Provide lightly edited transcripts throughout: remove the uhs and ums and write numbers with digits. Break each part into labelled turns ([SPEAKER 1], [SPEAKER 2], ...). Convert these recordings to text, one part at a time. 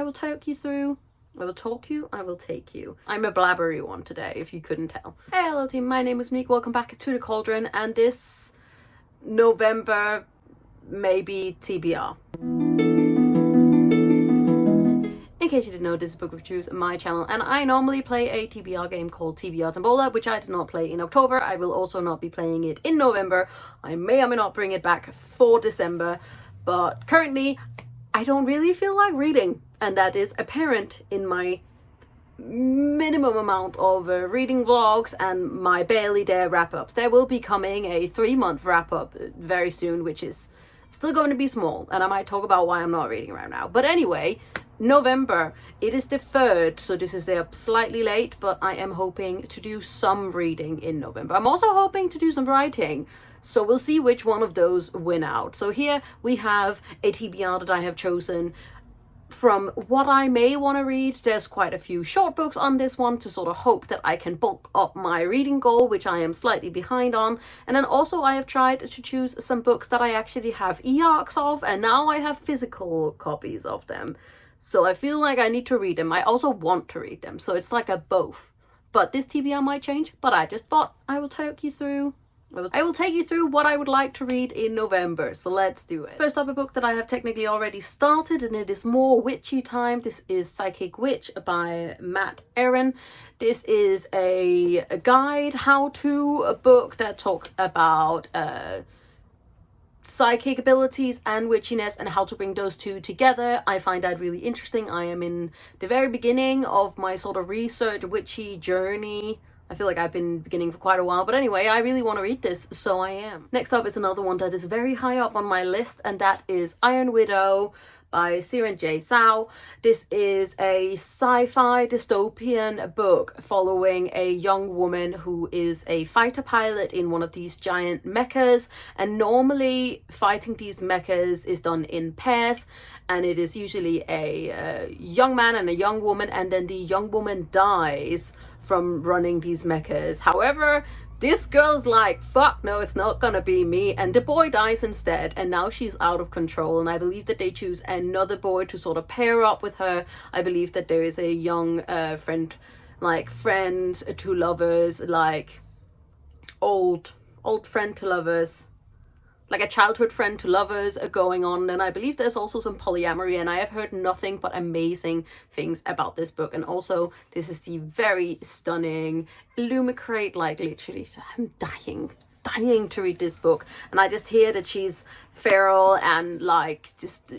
[SPEAKER 1] will talk you through. I will talk you, I will take you. I'm a blabbery one today, if you couldn't tell. Hey, hello team, my name is Meek. Welcome back to the Cauldron, and this November, maybe TBR. In case you didn't know, this is Bookwitchreviews, my channel, and I normally play a TBR game called TBR Tombola, which I did not play in October. I will also not be playing it in November. I may or may not bring it back for December, but currently I don't really feel like reading, and that is apparent in my minimum amount of reading vlogs and my barely there wrap-ups. There will be coming a 3-month wrap-up very soon, which is still going to be small, and I might talk about why I'm not reading right now. But anyway, November, it is the 3rd, so this is slightly late, but I am hoping to do some reading in November. I'm also hoping to do some writing, so we'll see which one of those win out. So here we have a TBR that I have chosen from what I may want to read. There's quite a few short books on this one to sort of hope that I can bulk up my reading goal, which I am slightly behind on. And then also I have tried to choose some books that I actually have e-arcs of, and now I have physical copies of them. So I feel like I need to read them. I also want to read them, so it's like a both. But this TBR might change, but I just thought I will take you through what I would like to read in November, so let's do it. First up, a book that I have technically already started, and it is more witchy time. This is Psychic Witch by Matt Aaron. This is a guide, how-to book that talks about psychic abilities and witchiness and how to bring those two together. I find that really interesting. I am in the very beginning of my sort of research witchy journey. I feel like I've been beginning for quite a while, but anyway, I really want to read this, so I am. Next up is another one that is very high up on my list, and that is Iron Widow by Siren J. Sao. This is a sci-fi dystopian book following a young woman who is a fighter pilot in one of these giant mechas, and normally fighting these mechas is done in pairs, and it is usually a young man and a young woman, and then the young woman dies from running these mechas. However, this girl's like, fuck no, it's not gonna be me, and the boy dies instead, and now she's out of control, and I believe that they choose another boy to sort of pair up with her. I believe that there is a young friend to lovers, like old friend to lovers, like a childhood friend to lovers going on. And I believe there's also some polyamory, and I have heard nothing but amazing things about this book. And also this is the very stunning Illumicrate, like literally I'm dying to read this book, and I just hear that she's feral and like just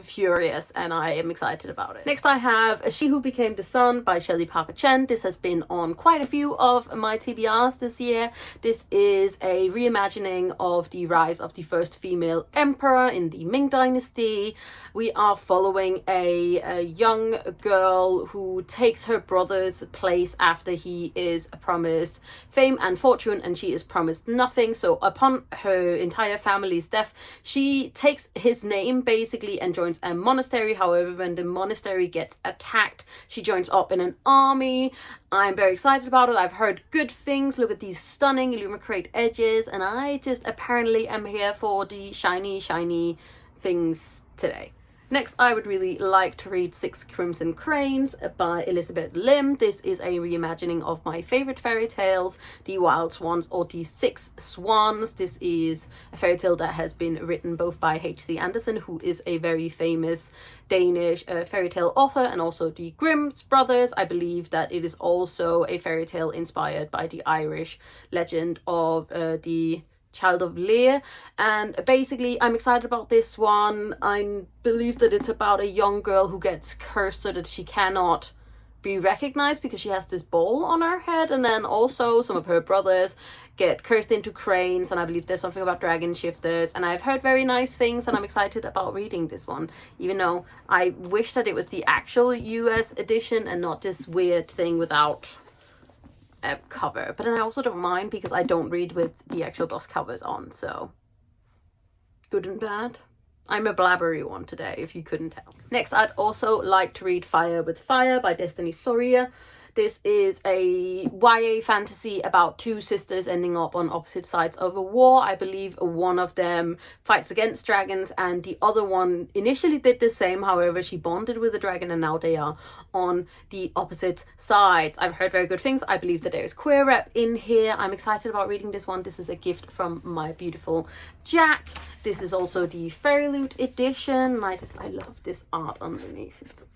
[SPEAKER 1] furious, and I am excited about it. Next I have She Who Became the Sun by Shelley Parker-Chen. This has been on quite a few of my TBRs this year. This is a reimagining of the rise of the first female emperor in the Ming Dynasty. We are following a young girl who takes her brother's place after he is promised fame and fortune, and she is promised nothing. So upon her entire family's death, she takes his name basically and joins a monastery. However, when the monastery gets attacked, she joins up in an army. I'm very excited about it. I've heard good things. Look at these stunning Illumicrate edges, and I just apparently am here for the shiny things today. Next, I would really like to read Six Crimson Cranes by Elizabeth Lim. This is a reimagining of my favorite fairy tales, The Wild Swans or The Six Swans. This is a fairy tale that has been written both by H.C. Andersen, who is a very famous Danish fairy tale author, and also the Grimm brothers. I believe that it is also a fairy tale inspired by the Irish legend of the Child of Lear. And basically I'm excited about this one. I believe that it's about a young girl who gets cursed so that she cannot be recognized because she has this ball on her head, and then also some of her brothers get cursed into cranes, and I believe there's something about dragon shifters, and I've heard very nice things, and I'm excited about reading this one, even though I wish that it was the actual US edition and not this weird thing without a cover. But then I also don't mind because I don't read with the actual DOS covers on, so good and bad. I'm a blabbery one today, if you couldn't tell. Next, I'd also like to read Fire with Fire by Destiny Soria. This is a YA fantasy about two sisters ending up on opposite sides of a war. I believe one of them fights against dragons and the other one initially did the same. However, she bonded with a dragon and now they are on the opposite sides. I've heard very good things. I believe that there is queer rep in here. I'm excited about reading this one. This is a gift from my beautiful Jack. This is also the Fairy Loot edition. Nice. I love this art underneath. It's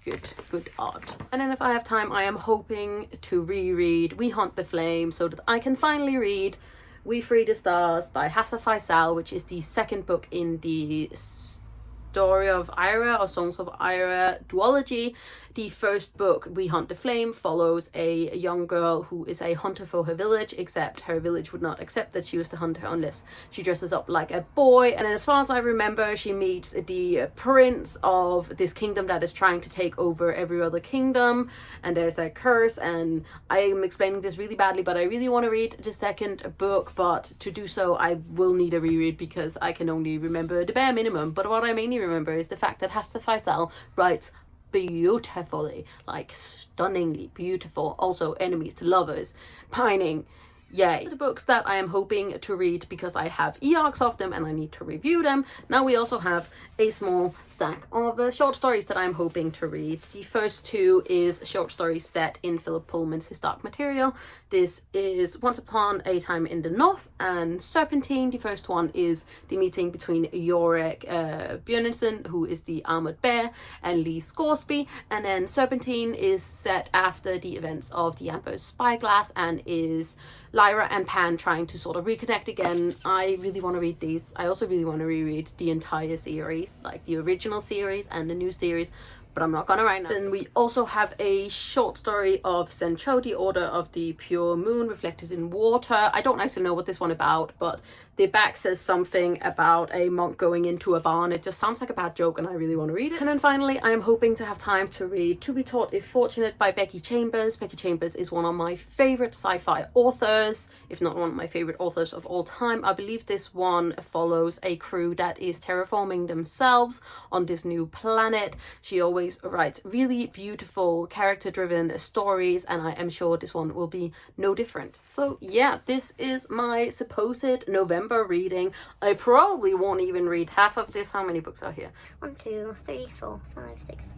[SPEAKER 1] good art. And then if I have time, I am hoping to reread We Hunt the Flame so that I can finally read We Free the Stars by Hafsah Faisal, which is the second book in the Story of Ira or Songs of Ira duology. The first book, We Hunt the Flame, follows a young girl who is a hunter for her village, except her village would not accept that she was the hunter unless she dresses up like a boy. And then as far as I remember, she meets the prince of this kingdom that is trying to take over every other kingdom, and there's a curse. And I am explaining this really badly, but I really want to read the second book, but to do so I will need a reread because I can only remember the bare minimum. But what I mainly remember is the fact that Hafsah Faisal writes beautifully, like stunningly beautiful. Also enemies to lovers, pining, yay. So the books that I am hoping to read because I have e-arcs of them and I need to review them. Now we also have a small stack of short stories that I'm hoping to read. The first two is short stories set in Philip Pullman's His Dark Material. This is Once Upon a Time in the North and Serpentine. The first one is the meeting between Yorick Björnson, who is the armored bear, and Lee Scoresby. And then Serpentine is set after the events of the Amber's Spyglass and is Lyra and Pan trying to sort of reconnect again. I really want to read these. I also really want to reread the entire series, like the original series and the new series, but I'm not gonna right now. Then we also have a short story of Sencho, the Order of the Pure Moon Reflected in Water. I don't actually know what this one about, but the back says something about a monk going into a barn. It just sounds like a bad joke and I really want to read it. And then finally, I am hoping to have time to read To Be Taught If Fortunate by Becky Chambers. Becky Chambers is one of my favorite sci-fi authors, if not one of my favorite authors of all time. I believe this one follows a crew that is terraforming themselves on this new planet. She always writes really beautiful character-driven stories and I am sure this one will be no different. So yeah, this is my supposed November reading. I probably won't even read half of this. How many books are here?
[SPEAKER 2] 1, 2, 3, 4, 5, 6,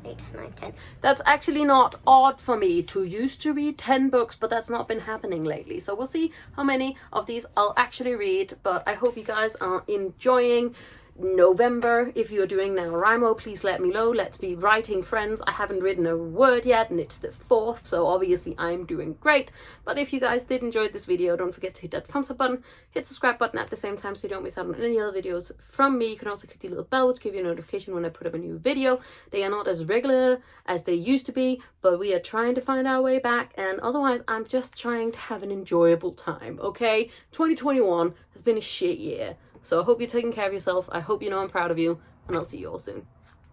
[SPEAKER 2] 8, 9, 10.
[SPEAKER 1] That's actually not odd for me to used to read 10 books, but that's not been happening lately. So we'll see how many of these I'll actually read, but I hope you guys are enjoying November. If you're doing NaNoWriMo, please let me know. Let's be writing friends. I haven't written a word yet and it's the 4th, so obviously I'm doing great. But if you guys did enjoy this video, don't forget to hit that thumbs up button, hit the subscribe button at the same time so you don't miss out on any other videos from me. You can also click the little bell to give you a notification when I put up a new video. They are not as regular as they used to be, but we are trying to find our way back, and otherwise I'm just trying to have an enjoyable time, okay? 2021 has been a shit year. So I hope you're taking care of yourself. I hope you know I'm proud of you, and I'll see you all soon.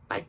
[SPEAKER 1] Bye.